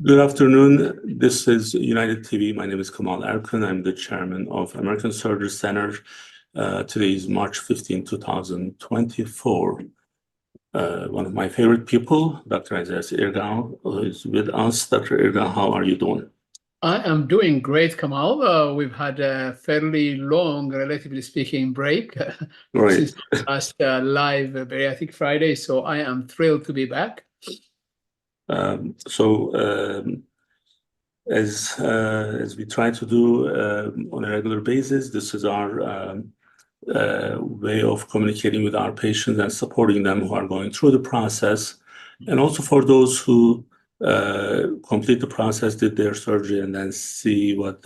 Good afternoon. This is United TV. My name is Kemal Erkan. I'm the chairman of American Surgery Center. Today is March 15, 2024. One of my favorite people, Dr. Isaias Irgau, is with us. Dr. Irgau, how are you doing? I am doing great, Kemal. We've had a fairly long, relatively speaking, break since the last live Bariatric Friday, so I am thrilled to be back. As we try to do on a regular basis, this is our way of communicating with our patients and supporting them who are going through the process, and also for those who complete the process, did their surgery, and then see what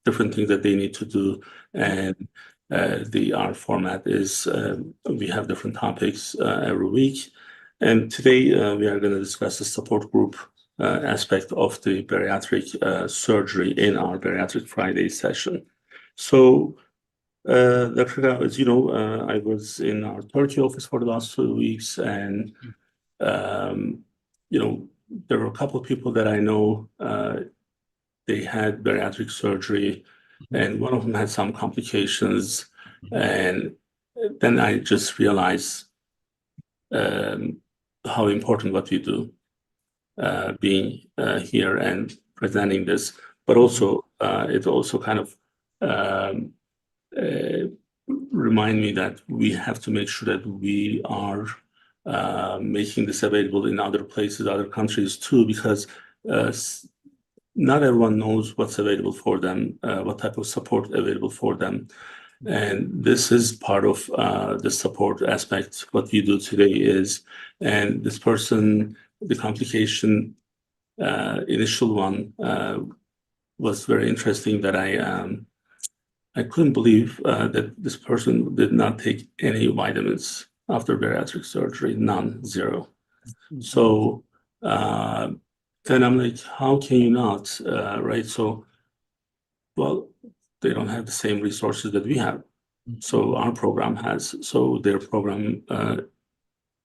different things that they need to do. And our format is we have different topics every week. And today we are going to discuss the support group aspect of the bariatric surgery in our Bariatric Friday session. So, Dr. Irgau, as you know, I was in our Turkey office for the last 2 weeks, and there were a couple of people that I know, they had bariatric surgery, and one of them had some complications. And then I just realized how important what we do, being here and presenting this, but also it also kind of remind me that we have to make sure that we are making this available in other places, other countries too, because not everyone knows what's available for them, what type of support available for them. And this is part of the support aspect. What we do today is, and this person, the complication, initial one was very interesting, that I couldn't believe that this person did not take any vitamins after bariatric surgery, none, zero. So then I'm like, how can you not, right? So, well, they don't have the same resources that we have. So our program has, so their program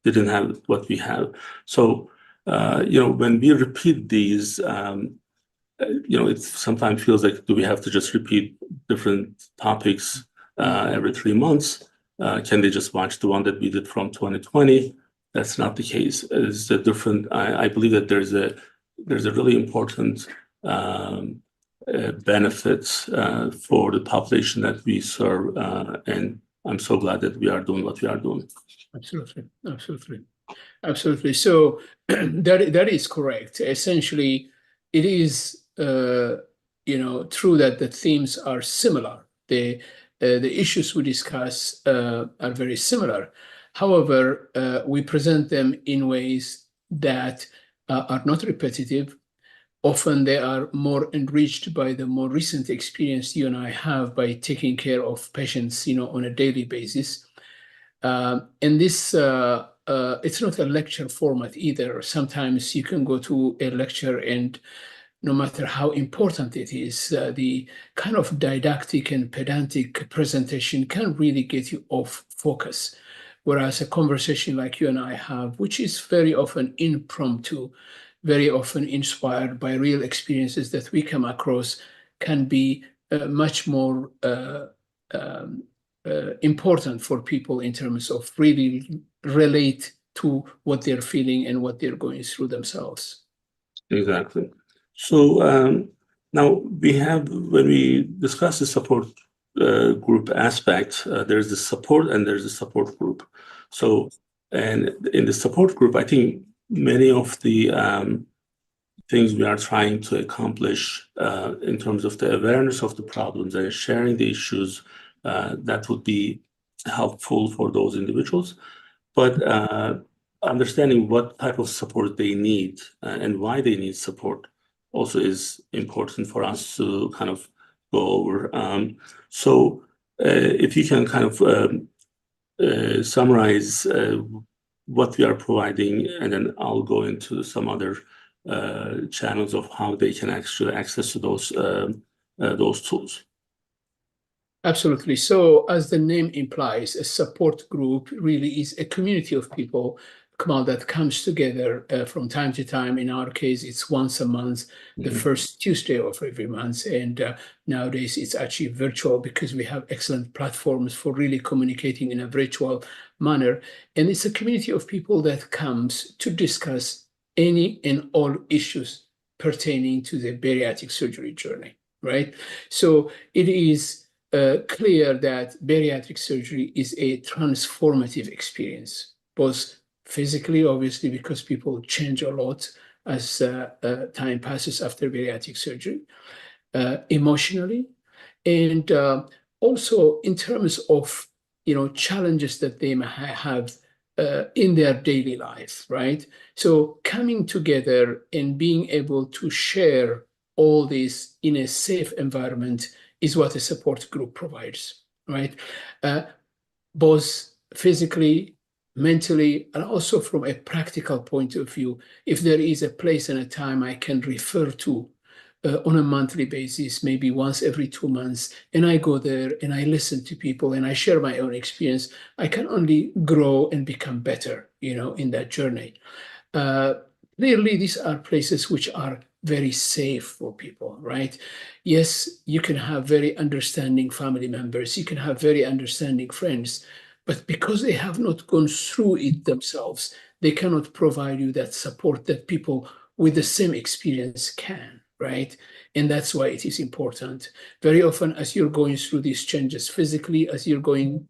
didn't have what we have. So, when we repeat these, it sometimes feels like, do we have to just repeat different topics every 3 months? Can they just watch the one that we did from 2020? That's not the case. It's a different, I believe that there's a really important benefits for the population that we serve, and I'm so glad that we are doing what we are doing. Absolutely, absolutely, absolutely. So that is correct. Essentially, it is true that the themes are similar. The issues we discuss are very similar. However, we present them in ways that are not repetitive. Often they are more enriched by the more recent experience you and I have by taking care of patients, on a daily basis. And this, it's not a lecture format either. Sometimes you can go to a lecture, and no matter how important it is, the kind of didactic and pedantic presentation can really get you off focus. Whereas a conversation like you and I have, which is very often impromptu, very often inspired by real experiences that we come across, can be much more important for people in terms of really relate to what they're feeling and what they're going through themselves. Exactly. So now we have, when we discuss the support group aspect, there's the support and there's the support group. So, and in the support group, I think many of the things we are trying to accomplish in terms of the awareness of the problems and sharing the issues, that would be helpful for those individuals. But understanding what type of support they need and why they need support also is important for us to kind of go over. So if you can kind of summarize what we are providing, and then I'll go into some other channels of how they can actually access to those tools. Absolutely. So as the name implies, a support group really is a community of people Kamal, that comes together from time to time. In our case, it's once a month, the Mhm. first Tuesday of every month. And nowadays it's actually virtual because we have excellent platforms for really communicating in a virtual manner. And it's a community of people that comes to discuss any and all issues pertaining to the bariatric surgery journey, right? So it is clear that bariatric surgery is a transformative experience, both physically, obviously, because people change a lot as time passes after bariatric surgery, emotionally, and also in terms of challenges that they may have in their daily life, right? So coming together and being able to share all this in a safe environment is what a support group provides, right? Uh, Both physically, mentally, and also from a practical point of view. If there is a place and a time I can refer to on a monthly basis, maybe once every 2 months, and I go there and I listen to people and I share my own experience, I can only grow and become better, in that journey. Uh, Clearly, these are places which are very safe for people, right? Yes, you can have very understanding family members, you can have very understanding friends, but because they have not gone through it themselves, they cannot provide you that support that people with the same experience can, right? And that's why it is important. Very often, as you're going through these changes physically, as you're going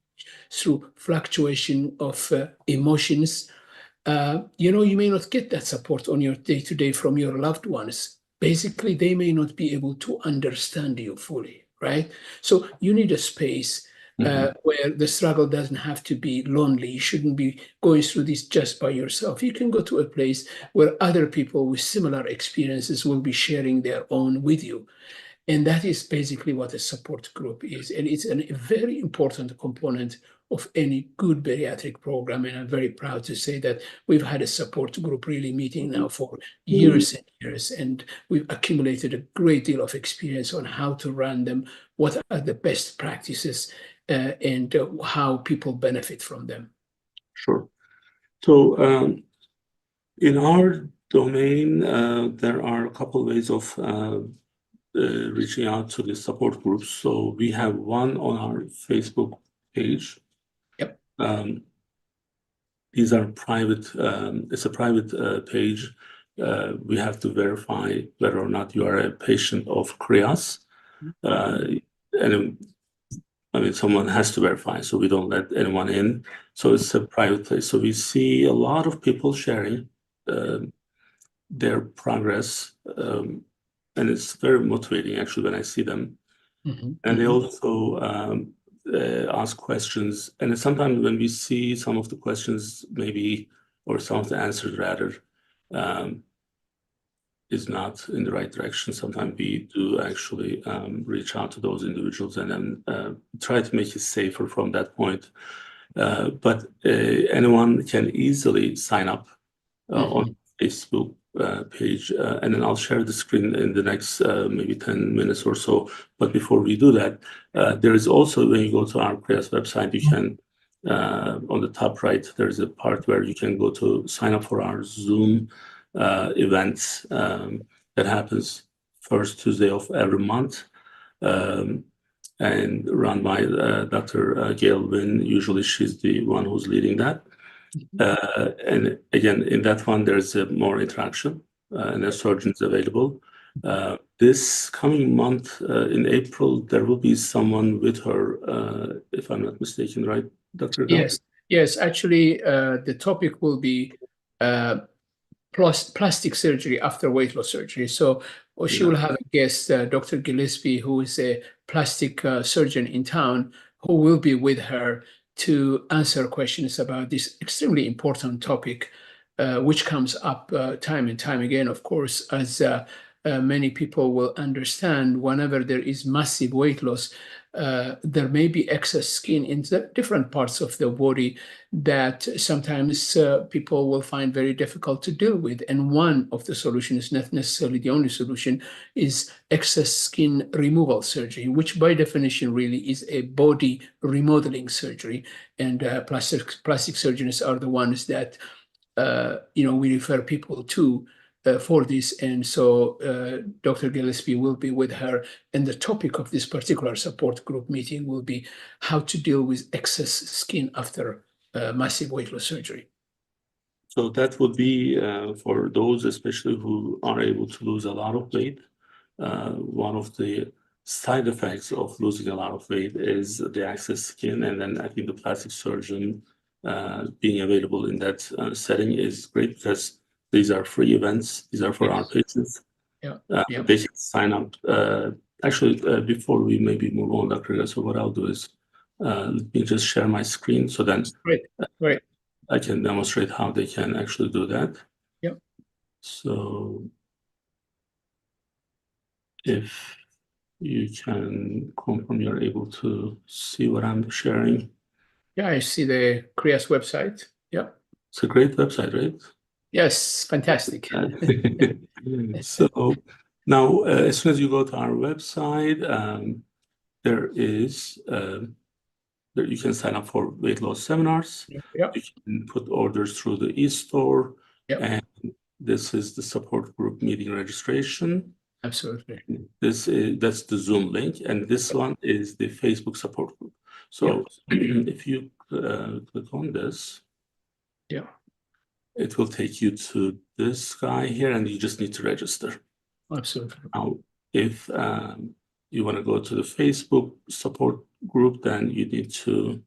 through fluctuation of emotions, you may not get that support on your day to day from your loved ones. Basically, they may not be able to understand you fully, right? So you need a space Mhm. where the struggle doesn't have to be lonely. You shouldn't be going through this just by yourself. You can go to a place where other people with similar experiences will be sharing their own with you. And that is basically what a support group is. And it's a very important component of any good bariatric program. And I'm very proud to say that we've had a support group really meeting now for years and years. And we've accumulated a great deal of experience on how to run them, what are the best practices, and how people benefit from them. Sure. So in our domain, there are a couple ways of reaching out to the support groups. So we have one on our Facebook page. Yep. These are private, it's a private page. We have to verify whether or not you are a patient of CHRIAS. And I mean, someone has to verify, so we don't let anyone in. So it's a private place. So we see a lot of people sharing their progress. And it's very motivating, actually, when I see them. And they also ask questions. And sometimes when we see some of the questions, maybe, or some of the answers rather, is not in the right direction, sometimes we do actually reach out to those individuals and then try to make it safer from that point. But anyone can easily sign up on Facebook page, and then I'll share the screen in the next maybe 10 minutes or so. But before we do that, there is also, when you go to our CHRIAS website, you can, on the top right, there's a part where you can go to sign up for our Zoom events that happens first Tuesday of every month. And run by Dr. Gail Wynn. Usually she's the one who's leading that. And again, in that one, there's more interaction and a surgeon is available. This coming month, in April, there will be someone with her, if I'm not mistaken, right, Dr. Erkan? Yes. Actually, the topic will be plastic surgery after weight loss surgery. So she will have a guest, Dr. Gillespie, who is a plastic surgeon in town, who will be with her to answer questions about this extremely important topic, which comes up time and time again, of course, as many people will understand. Whenever there is massive weight loss, there may be excess skin in the different parts of the body that sometimes people will find very difficult to deal with. And one of the solutions, not necessarily the only solution, is excess skin removal surgery, which by definition really is a body remodeling surgery. And plastic surgeons are the ones that we refer people to for this. And so Dr. Gillespie will be with her. And the topic of this particular support group meeting will be how to deal with excess skin after massive weight loss surgery. So that would be for those especially who are able to lose a lot of weight. One of the side effects of losing a lot of weight is the excess skin. And then I think the plastic surgeon being available in that setting is great because these are free events. These are for our patients. Yeah. They can sign up. Actually, before we maybe move on, Dr. Irgau, so what I'll do is let me just share my screen so then Great. I can demonstrate how they can actually do that. Yep. So if you can confirm you're able to see what I'm sharing. Yeah, I see the CHRIAS website. Yep. It's a great website, right? Yes, fantastic. So now, as soon as you go to our website, there is there you can sign up for weight loss seminars. Yep. You can put orders through the e-store, Yep. and this is the support group meeting registration. Absolutely. That's the Zoom link, and this one is the Facebook support group. So if you click on this, it will take you to this guy here, and you just need to register. Absolutely. Now, if you want to go to the Facebook support group, then you need to,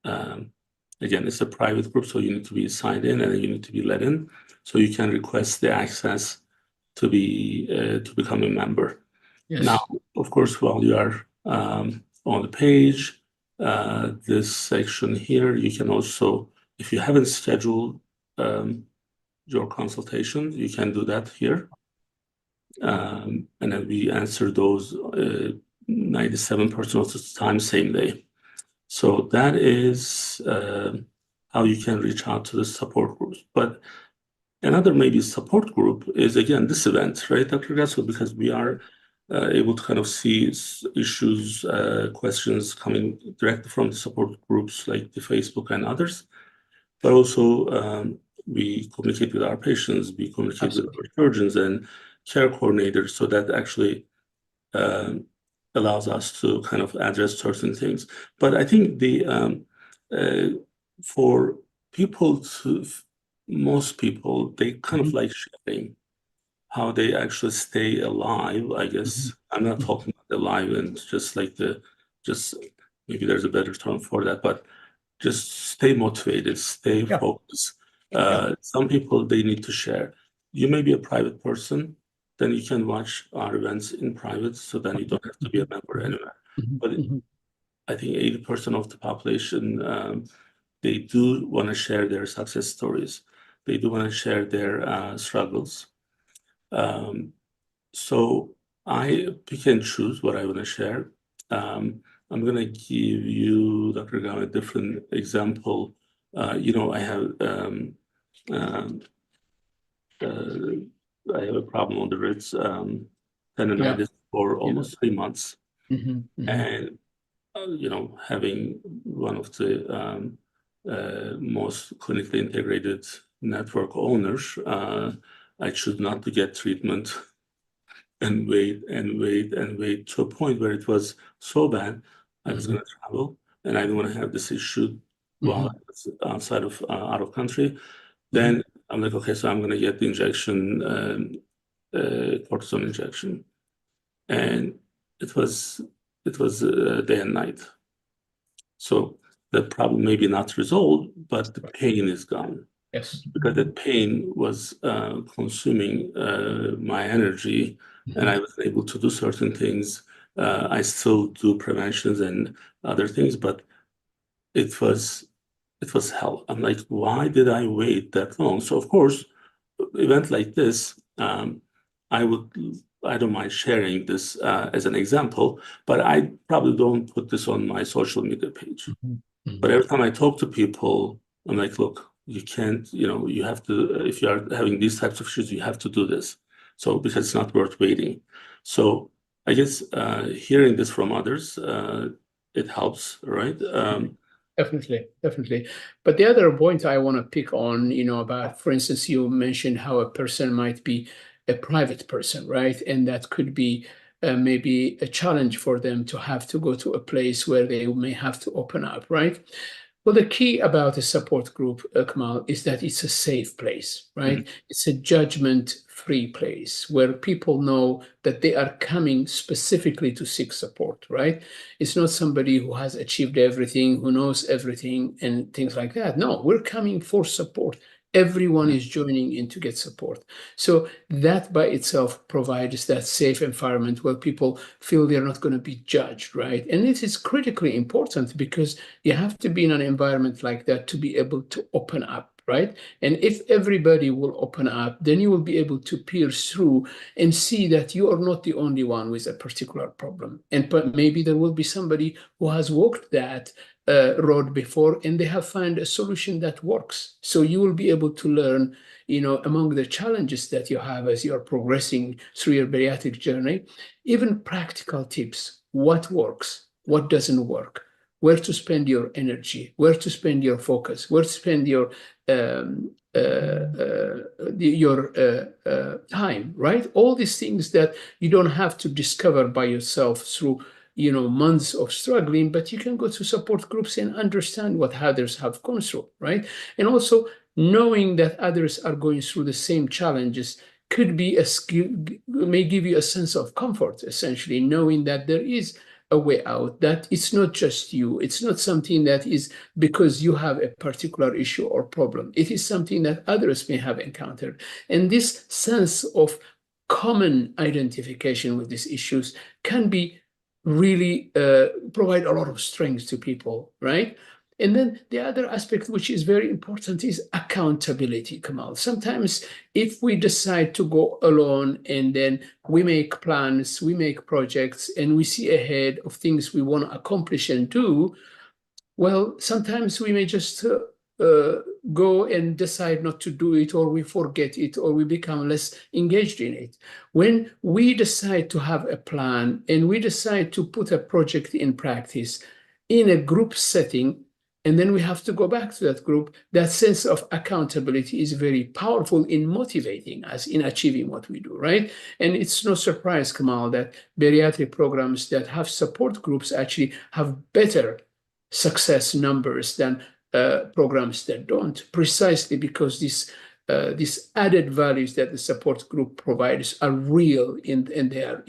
again, it's a private group, so you need to be signed in and you need to be let in. So you can request the access to become a member. Yes. Now, of course, while you are on the page, this section here, you can also, if you haven't scheduled your consultation, you can do that here. And then we answer those 97% of the time, same day. So that is how you can reach out to the support groups. But another maybe support group is, again, this event, right, Dr. Gasso, because we are able to kind of see issues, questions coming directly from the support groups like the Facebook and others. But also we communicate with our patients, we communicate with our surgeons and care coordinators, so that actually allows us to kind of address certain things. But I think for most people, they kind of like sharing how they actually stay alive, I guess. I'm not talking about alive and just like maybe there's a better term for that, but just stay motivated, stay focused. Some people, they need to share. You may be a private person, then you can watch our events in private, so then you don't have to be a member anywhere. But I think 80% of the population, they do want to share their success stories. They do want to share their struggles. So I pick and choose what I want to share. I'm going to give you, Dr. Irgau, a different example. I have a problem on the ribs, tendonitis for almost 3 months. And, having one of the most clinically integrated network owners, I choose not to get treatment and wait to a point where it was so bad, I was going to travel and I didn't want to have this issue while I was out of country. Then I'm like, okay, so I'm going to get the injection, cortisone injection. And it was day and night. So the problem may be not resolved, but the pain is gone. Yes. Because that pain was consuming my energy, and I was able to do certain things. I still do preventions and other things, but it was hell. I'm like, why did I wait that long? So of course, event like this, I don't mind sharing this as an example, but I probably don't put this on my social media page. But every time I talk to people, I'm like, look, you can't, you have to, if you are having these types of issues, you have to do this. So, because it's not worth waiting. So I guess hearing this from others, it helps, right? Definitely, definitely. But the other point I want to pick on, about, for instance, you mentioned how a person might be a private person, right? And that could be maybe a challenge for them to have to go to a place where they may have to open up, right? Well, the key about a support group, Kamal, is that it's a safe place, right? It's a judgment-free place where people know that they are coming specifically to seek support, right? It's not somebody who has achieved everything, who knows everything, and things like that. No, we're coming for support. Everyone is joining in to get support. So that by itself provides that safe environment where people feel they're not going to be judged, right? And it is critically important because you have to be in an environment like that to be able to open up, right? And if everybody will open up, then you will be able to pierce through and see that you are not the only one with a particular problem. And but maybe there will be somebody who has walked that road before and they have found a solution that works. So you will be able to learn, among the challenges that you have as you're progressing through your bariatric journey, even practical tips, what works, what doesn't work, where to spend your energy, where to spend your focus, where to spend your time, right? All these things that you don't have to discover by yourself through months of struggling, but you can go to support groups and understand what others have gone through, right? And also knowing that others are going through the same challenges could be a skill, may give you a sense of comfort, essentially, knowing that there is a way out, that it's not just you. It's not something that is because you have a particular issue or problem. It is something that others may have encountered. And this sense of common identification with these issues can be really provide a lot of strength to people, right? And then the other aspect, which is very important, is accountability, Kamal. Sometimes if we decide to go alone and then we make plans, we make projects, and we see ahead of things we want to accomplish and do, well, sometimes we may just go and decide not to do it, or we forget it, or we become less engaged in it. When we decide to have a plan and we decide to put a project in practice in a group setting, and then we have to go back to that group, that sense of accountability is very powerful in motivating us in achieving what we do, right? And it's no surprise, Kamal, that bariatric programs that have support groups actually have better success numbers than programs that don't, precisely because these added values that the support group provides are real in their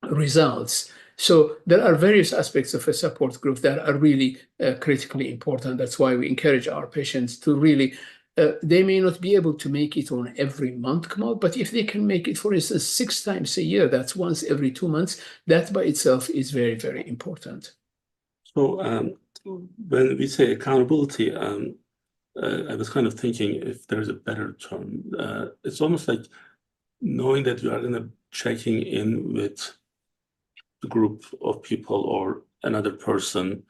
results. So there are various aspects of a support group that are really critically important. That's why we encourage our patients to really, they may not be able to make it on every month, Kamal, but if they can make it, for instance, 6 times a year, that's once every 2 months, that by itself is very, very important. So when we say accountability, I was kind of thinking if there's a better term. It's almost like knowing that you are going to checking in with a group of people or another person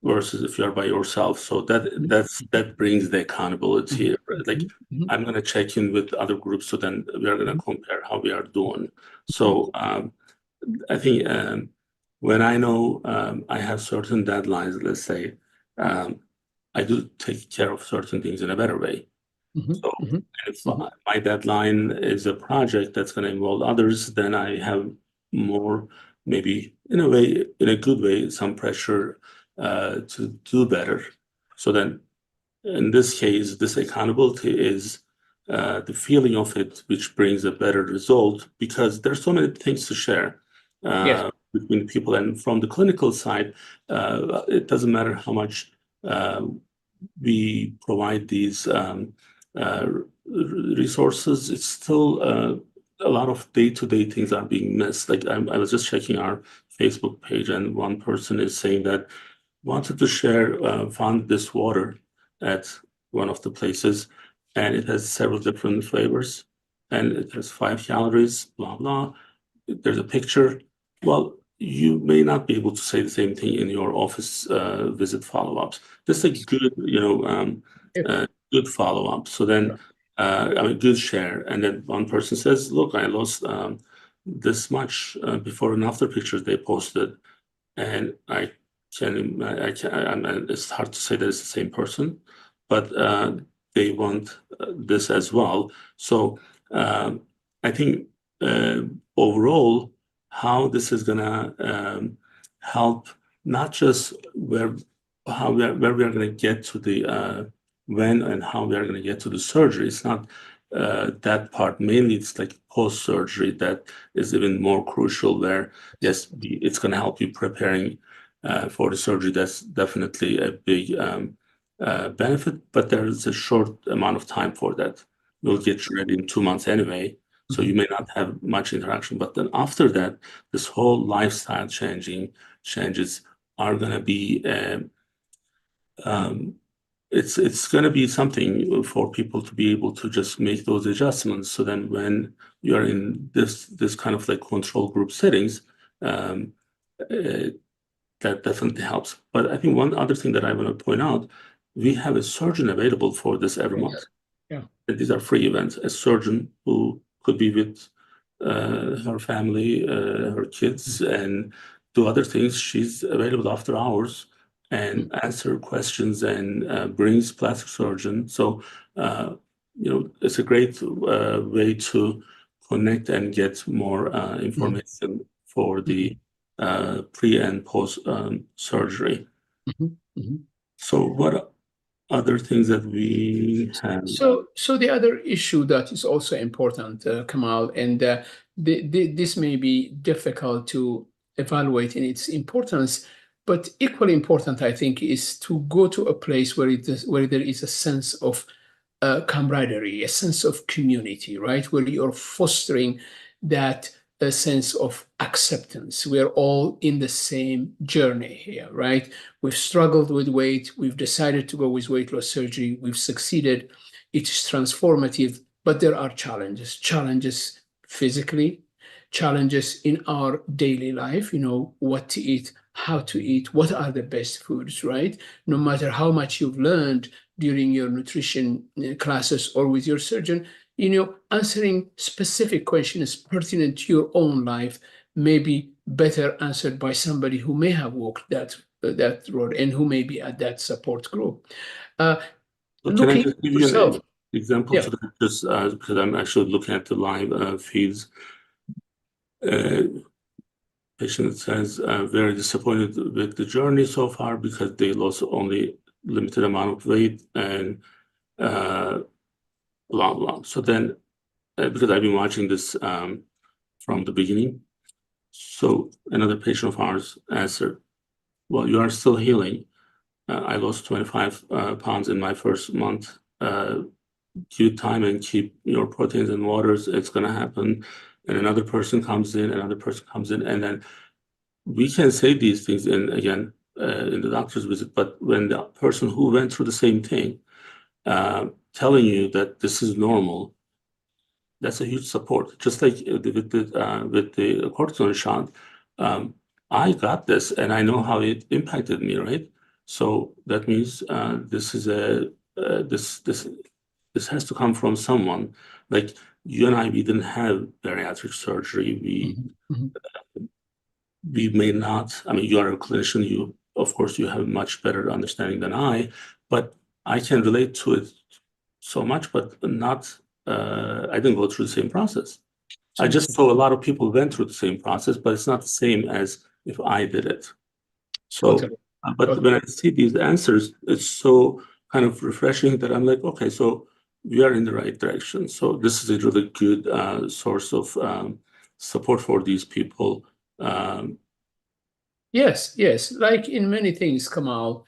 versus if you're by yourself. So that brings the accountability. Like I'm going to check in with other groups, so then we are going to compare how we are doing. So I think when I know I have certain deadlines, let's say, I do take care of certain things in a better way. So if my deadline is a project that's going to involve others, then I have more, maybe in a way, in a good way, some pressure to do better. So then in this case, this accountability is the feeling of it, which brings a better result because there's so many things to share between people. And from the clinical side, it doesn't matter how much we provide these resources, it's still a lot of day-to-day things are being missed. Like I was just checking our Facebook page, and one person is saying that wanted to share, found this water at one of the places, and it has several different flavors, and it has 5 calories, blah, blah. There's a picture. Well, you may not be able to say the same thing in your office visit follow-ups. Just a good, good follow-up. So then, good share. And then one person says, look, I lost this much before and after pictures they posted. and it's hard to say that it's the same person, but they want this as well. So I think overall, how this is gonna help not just where we are going to get to the when and how we are going to get to the surgery. It's not that part. Mainly, it's like post-surgery that is even more crucial. Where yes, it's going to help you preparing for the surgery. That's definitely a big benefit, but there is a short amount of time for that. You'll get ready in 2 months anyway, so you may not have much interaction. But then after that, this whole lifestyle changes are going to be it's going to be something for people to be able to just make those adjustments. So then when you're in this kind of like control group settings, that definitely helps. But I think one other thing that I want to point out, we have a surgeon available for this every month. Yeah. And these are free events. A surgeon who could be with her family, her kids, and do other things. She's available after hours and answer questions and brings plastic surgeon. So, it's a great way to connect and get more information for the pre and post surgery. So what other things that we have? So the other issue that is also important, Kamal, and this may be difficult to evaluate in its importance, but equally important, I think, is to go to a place where there is a sense of camaraderie, a sense of community, right? Where you're fostering that a sense of acceptance. We're all in the same journey here, right? We've struggled with weight. We've decided to go with weight loss surgery. We've succeeded. It's transformative, but there are challenges physically, challenges in our daily life, what to eat, how to eat, what are the best foods, right? No matter how much you've learned during your nutrition classes or with your surgeon, answering specific questions pertinent to your own life may be better answered by somebody who may have walked that road and who may be at that support group. So can I just give you an example Yeah. to that? Just because I'm actually looking at the live feeds. Patient says very disappointed with the journey so far because they lost only limited amount of weight and blah blah. So then, because I've been watching this from the beginning, so another patient of ours answered, "Well, you are still healing. I lost 25 pounds in my first month. Give time and keep your proteins and waters. It's gonna happen." And another person comes in, and then we can say these things in the doctor's visit, but when the person who went through the same thing telling you that this is normal, that's a huge support. Just like with the cortisone shot, I got this and I know how it impacted me, right? So that means this is this has to come from someone. Like you and I, we didn't have bariatric surgery. We may not. I mean, you are a clinician. You, of course, you have much better understanding than I, but I can relate to it so much, but not. I didn't go through the same process. I just saw a lot of people went through the same process, but it's not the same as if I did it. So, Totally. but when I see these answers, it's so kind of refreshing that I'm like, okay, so we are in the right direction. So this is a really good source of support for these people. Yes. Like in many things, Kamal,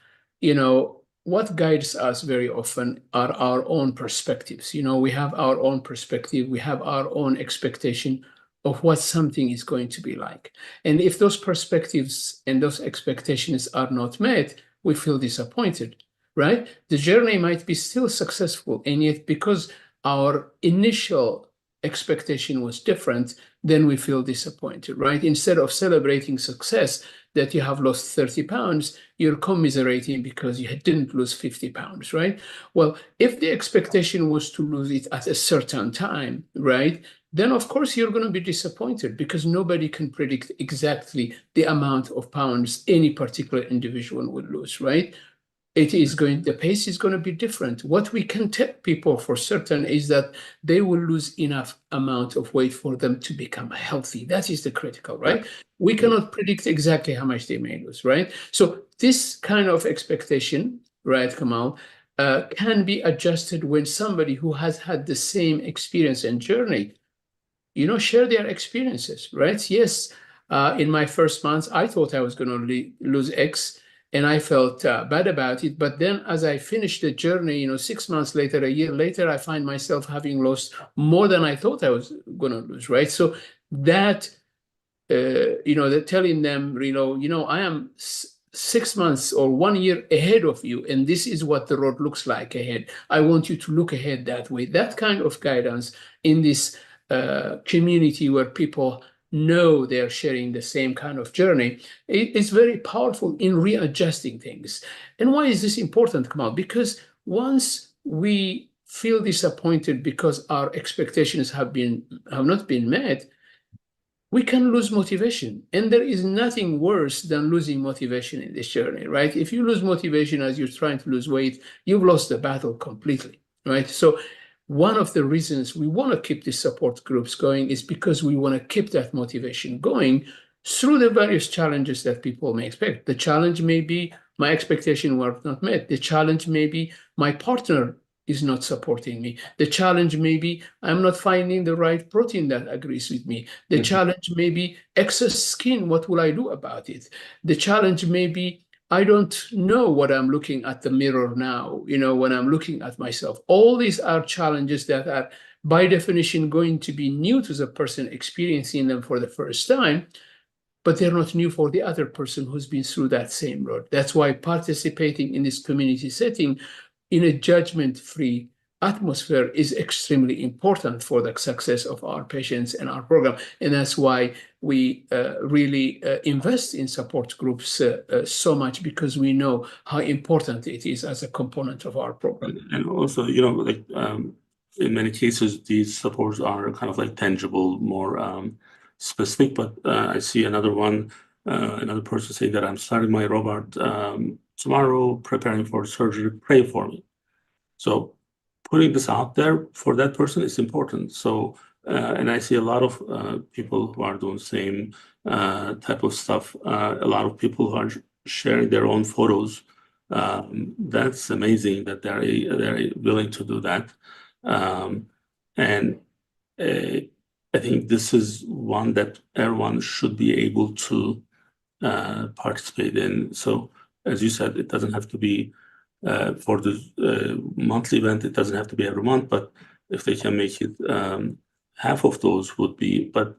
what guides us very often are our own perspectives. We have our own perspective, we have our own expectation of what something is going to be like. And if those perspectives and those expectations are not met, we feel disappointed, right? The journey might be still successful, and yet because our initial expectation was different, then we feel disappointed, right? Instead of celebrating success that you have lost 30 pounds, you're commiserating because you didn't lose 50 pounds, right? Well, if the expectation was to lose it at a certain time, right, then of course you're going to be disappointed because nobody can predict exactly the amount of pounds any particular individual would lose, right? The pace is going to be different. What we can tell people for certain is that they will lose enough amount of weight for them to become healthy. That is the critical, right? We cannot predict exactly how much they may lose, right? So this kind of expectation, right, Kemal, can be adjusted when somebody who has had the same experience and journey, share their experiences, right? Yes, in my first month, I thought I was going to lose X, and I felt bad about it. But then as I finished the journey, 6 months later, a year later, I find myself having lost more than I thought I was going to lose, right? So that, they're telling them, I am 6 months or 1 year ahead of you, and this is what the road looks like ahead. I want you to look ahead that way. That kind of guidance in this community where people know they're sharing the same kind of journey, it's very powerful in readjusting things. And why is this important, Kamal? Because once we feel disappointed because our expectations have not been met, we can lose motivation. And there is nothing worse than losing motivation in this journey, right? If you lose motivation as you're trying to lose weight, you've lost the battle completely, right? So one of the reasons we want to keep these support groups going is because we want to keep that motivation going through the various challenges that people may expect. The challenge may be my expectation were not met. The challenge may be my partner is not supporting me. The challenge may be I'm not finding the right protein that agrees with me. The challenge may be excess skin. What will I do about it? The challenge may be I don't know what I'm looking at the mirror now, when I'm looking at myself. All these are challenges that are by definition going to be new to the person experiencing them for the first time, but they're not new for the other person who's been through that same road. That's why participating in this community setting in a judgment-free atmosphere is extremely important for the success of our patients and our program. And that's why we really invest in support groups so much, because we know how important it is as a component of our program. And also, in many cases, these supports are kind of like tangible, more specific. But I see another person saying that I'm starting my robot tomorrow, preparing for surgery, pray for me. So putting this out there for that person is important. So, and I see a lot of people who are doing the same type of stuff. A lot of people who are sharing their own photos. That's amazing that they're willing to do that. And I think this is one that everyone should be able to participate in. So, as you said, it doesn't have to be for the monthly event. It doesn't have to be every month, but if they can make it half of those would be. But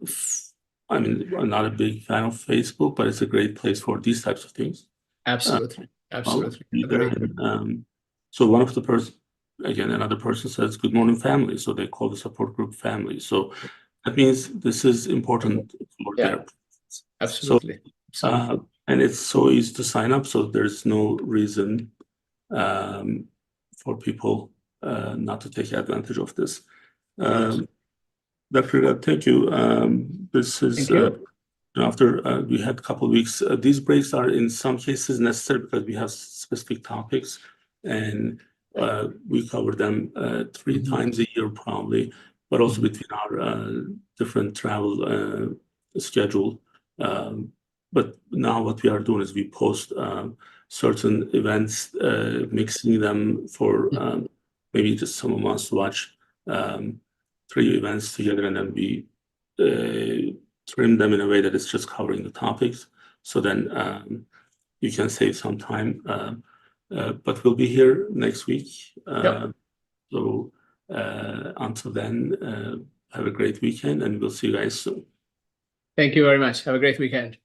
I mean, I'm not a big fan of Facebook, but it's a great place for these types of things. Absolutely. So one of the another person says, "Good morning, family." So they call the support group family. So that means this is important for their. Absolutely. And it's so easy to sign up. So there's no reason for people not to take advantage of this. Dr. Irgau, thank you. This is after we had a couple of weeks. These breaks are in some cases necessary because we have specific topics, and we cover them 3 times a year probably, but also between our different travel schedule. But now what we are doing is we post certain events, mixing them for maybe just someone wants to watch 3 events together, and then we trim them in a way that it's just covering the topics. So then you can save some time. But we'll be here next week. So until then, have a great weekend, and we'll see you guys soon. Thank you very much. Have a great weekend.